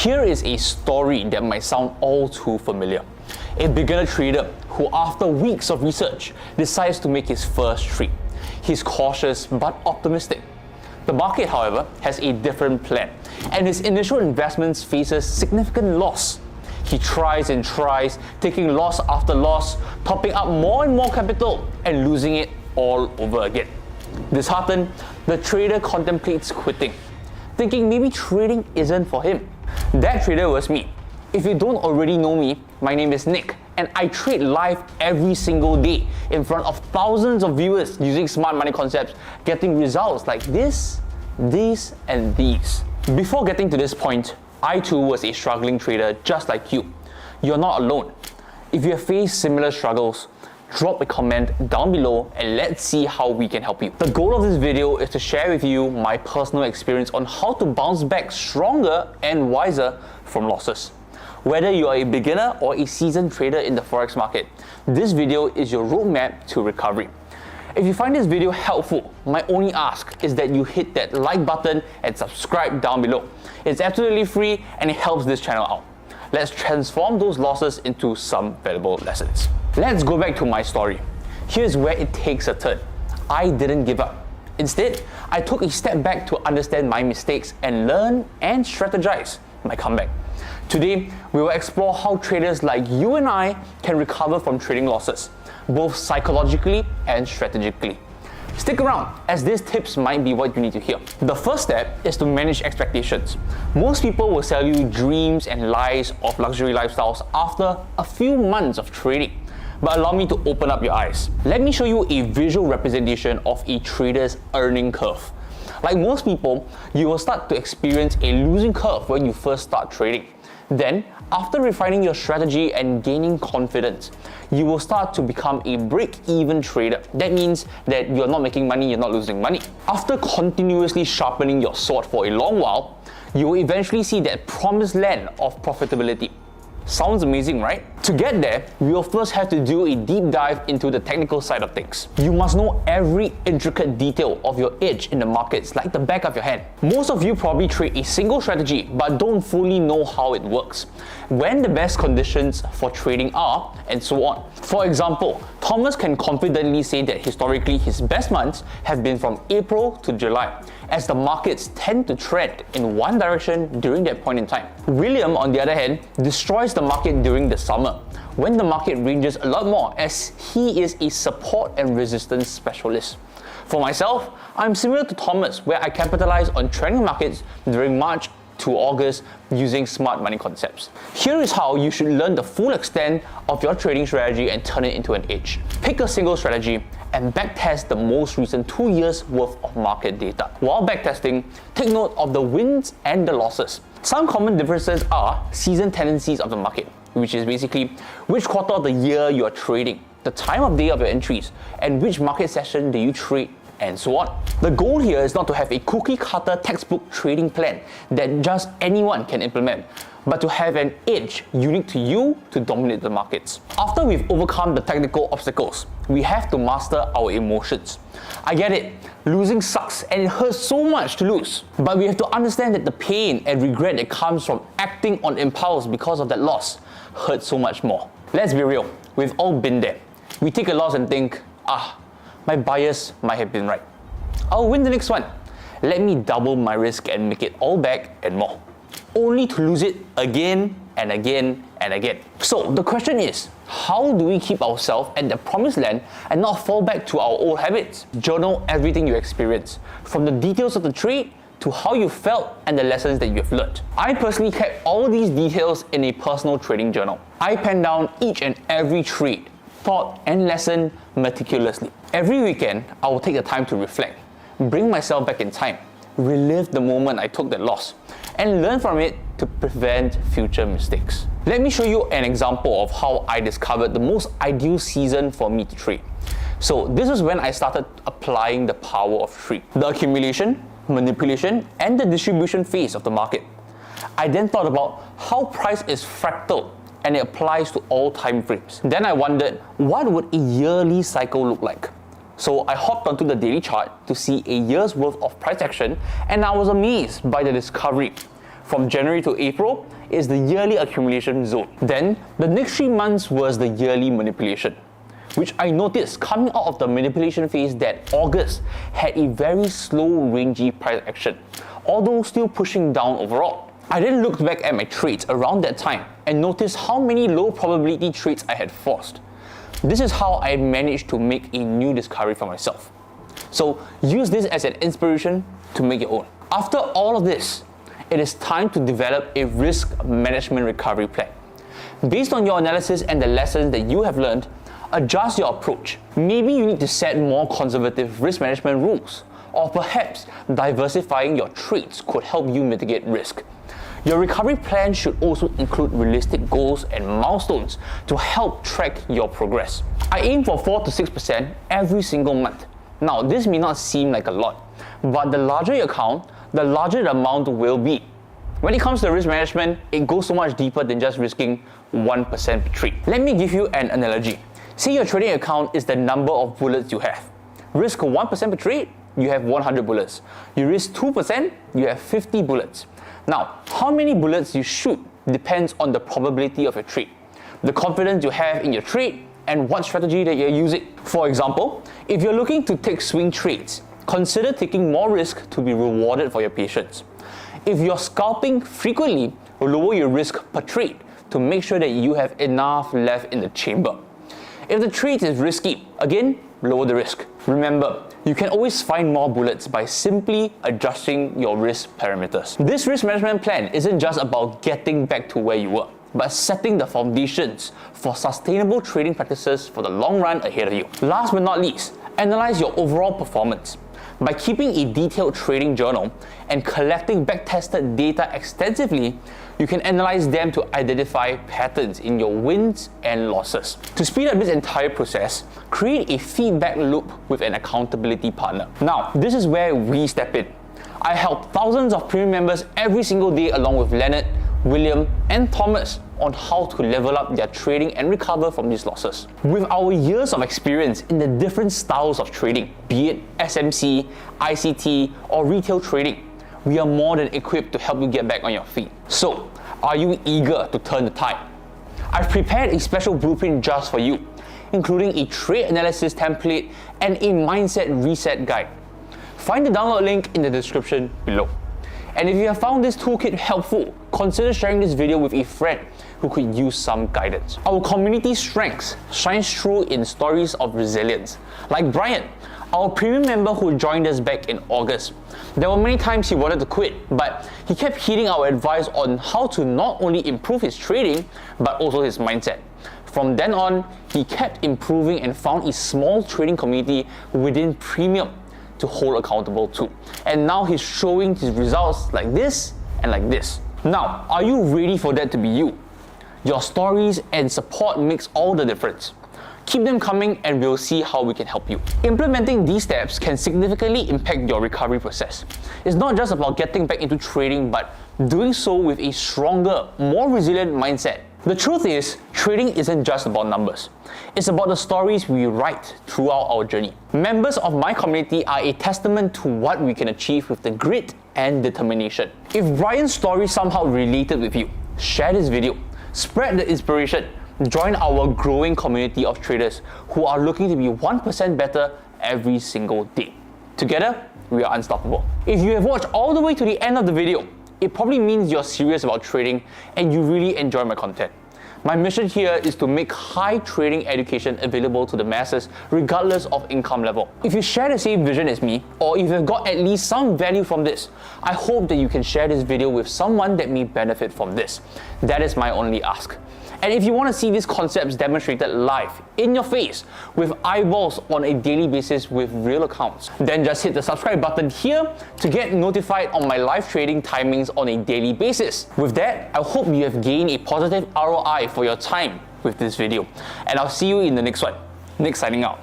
Here is a story that might sound all too familiar. A beginner trader who, after weeks of research, decides to make his first trade. He's cautious but optimistic. The market, however, has a different plan, and his initial investments faces significant loss. He tries and tries, taking loss after loss, topping up more and more capital, and losing it all over again. Disheartened, the trader contemplates quitting, thinking maybe trading isn't for him. That trader was me. If you don't already know me, my name is Nick, and I trade live every single day in front of thousands of viewers using smart money concepts, getting results like this, these, and these. Before getting to this point, I too was a struggling trader just like you. You're not alone. If you have faced similar struggles, drop a comment down below and let's see how we can help you. The goal of this video is to share with you my personal experience on how to bounce back stronger and wiser from losses. Whether you are a beginner or a seasoned trader in the forex market, this video is your roadmap to recovery. If you find this video helpful, my only ask is that you hit that like button and subscribe down below. It's absolutely free and it helps this channel out. Let's transform those losses into some valuable lessons. Let's go back to my story. Here's where it takes a turn. I didn't give up. Instead, I took a step back to understand my mistakes and learn and strategize my comeback. Today, we will explore how traders like you and I can recover from trading losses, both psychologically and strategically. Stick around, as these tips might be what you need to hear. The first step is to manage expectations. Most people will sell you dreams and lies of luxury lifestyles after a few months of trading. But allow me to open up your eyes. Let me show you a visual representation of a trader's earning curve. Like most people, you will start to experience a losing curve when you first start trading. Then, after refining your strategy and gaining confidence, you will start to become a break-even trader. That means that you're not making money, you're not losing money. After continuously sharpening your sword for a long while, you will eventually see that promised land of profitability. Sounds amazing, right? To get there, we will first have to do a deep dive into the technical side of things. You must know every intricate detail of your edge in the markets like the back of your hand. Most of you probably trade a single strategy but don't fully know how it works, when the best conditions for trading are, and so on. For example, Thomas can confidently say that historically his best months have been from April to July, as the markets tend to trend in one direction during that point in time. William, on the other hand, destroys the market during the summer, when the market ranges a lot more, as he is a support and resistance specialist. For myself, I'm similar to Thomas, where I capitalize on trending markets during March to August using smart money concepts. Here is how you should learn the full extent of your trading strategy and turn it into an edge. Pick a single strategy and backtest the most recent 2 years worth of market data. While backtesting, take note of the wins and the losses. Some common differences are season tendencies of the market, which is basically which quarter of the year you are trading, the time of day of your entries, and which market session do you trade, and so on. The goal here is not to have a cookie cutter textbook trading plan that just anyone can implement, but to have an edge unique to you to dominate the markets. After we've overcome the technical obstacles, we have to master our emotions. I get it, losing sucks and it hurts so much to lose. But we have to understand that the pain and regret that comes from acting on impulse because of that loss hurts so much more. Let's be real, we've all been there. We take a loss and think, my bias might have been right. I'll win the next one. Let me double my risk and make it all back and more, only to lose it again and again and again. So the question is, how do we keep ourselves at the promised land and not fall back to our old habits? Journal everything you experience, from the details of the trade to how you felt and the lessons that you have learned. I personally kept all these details in a personal trading journal. I penned down each and every trade, thought and lesson meticulously. Every weekend, I will take the time to reflect, bring myself back in time, relive the moment I took that loss, and learn from it to prevent future mistakes. Let me show you an example of how I discovered the most ideal season for me to trade. So this is when I started applying the power of trade, the accumulation, manipulation, and the distribution phase of the market. I then thought about how price is fractal and it applies to all time frames. Then I wondered, what would a yearly cycle look like? So I hopped onto the daily chart to see a year's worth of price action, and I was amazed by the discovery. from January to April is the yearly accumulation zone. Then, the next 3 months was the yearly manipulation, which I noticed coming out of the manipulation phase that August had a very slow rangy price action, although still pushing down overall. I then looked back at my trades around that time and noticed how many low probability trades I had forced. This is how I managed to make a new discovery for myself. So use this as an inspiration to make your own. After all of this, it is time to develop a risk management recovery plan. Based on your analysis and the lessons that you have learned, adjust your approach. Maybe you need to set more conservative risk management rules, or perhaps diversifying your trades could help you mitigate risk. Your recovery plan should also include realistic goals and milestones to help track your progress. I aim for 4 to 6% every single month. Now, this may not seem like a lot, but the larger your account, the larger the amount will be. When it comes to risk management, it goes so much deeper than just risking 1% per trade. Let me give you an analogy. Say your trading account is the number of bullets you have. Risk 1% per trade, you have 100 bullets. You risk 2%, you have 50 bullets. Now, how many bullets you shoot depends on the probability of your trade, the confidence you have in your trade, and what strategy that you're using. For example, if you're looking to take swing trades, consider taking more risk to be rewarded for your patience. If you're scalping frequently, lower your risk per trade to make sure that you have enough left in the chamber. If the trade is risky, again, lower the risk. Remember, you can always find more bullets by simply adjusting your risk parameters. This risk management plan isn't just about getting back to where you were, but setting the foundations for sustainable trading practices for the long run ahead of you. Last but not least, analyze your overall performance. By keeping a detailed trading journal and collecting back-tested data extensively, you can analyze them to identify patterns in your wins and losses. To speed up this entire process, create a feedback loop with an accountability partner. Now, this is where we step in. I help thousands of premium members every single day along with Leonard, William, and Thomas on how to level up their trading and recover from these losses. With our years of experience in the different styles of trading, be it SMC, ICT, or retail trading, we are more than equipped to help you get back on your feet. So, are you eager to turn the tide? I've prepared a special blueprint just for you, including a trade analysis template and a mindset reset guide. Find the download link in the description below. And if you have found this toolkit helpful, consider sharing this video with a friend who could use some guidance. Our community strengths shines through in stories of resilience. Like Brian, our premium member who joined us back in August. There were many times he wanted to quit, but he kept heeding our advice on how to not only improve his trading, but also his mindset. From then on, he kept improving and found a small trading community within Premium to hold accountable to. And now he's showing his results like this and like this. Now, are you ready for that to be you? Your stories and support makes all the difference. Keep them coming and we'll see how we can help you. Implementing these steps can significantly impact your recovery process. It's not just about getting back into trading, but doing so with a stronger, more resilient mindset. The truth is, trading isn't just about numbers. It's about the stories we write throughout our journey. Members of my community are a testament to what we can achieve with the grit and determination. If Brian's story somehow related with you, share this video, spread the inspiration, join our growing community of traders who are looking to be 1% better every single day. Together, we are unstoppable. If you have watched all the way to the end of the video, it probably means you're serious about trading and you really enjoy my content. My mission here is to make high trading education available to the masses regardless of income level. If you share the same vision as me, or if you've got at least some value from this, I hope that you can share this video with someone that may benefit from this. That is my only ask. And if you want to see these concepts demonstrated live, in your face, with eyeballs on a daily basis with real accounts, then just hit the subscribe button here to get notified on my live trading timings on a daily basis. With that, I hope you have gained a positive ROI for your time with this video. And I'll see you in the next one. Nick signing out.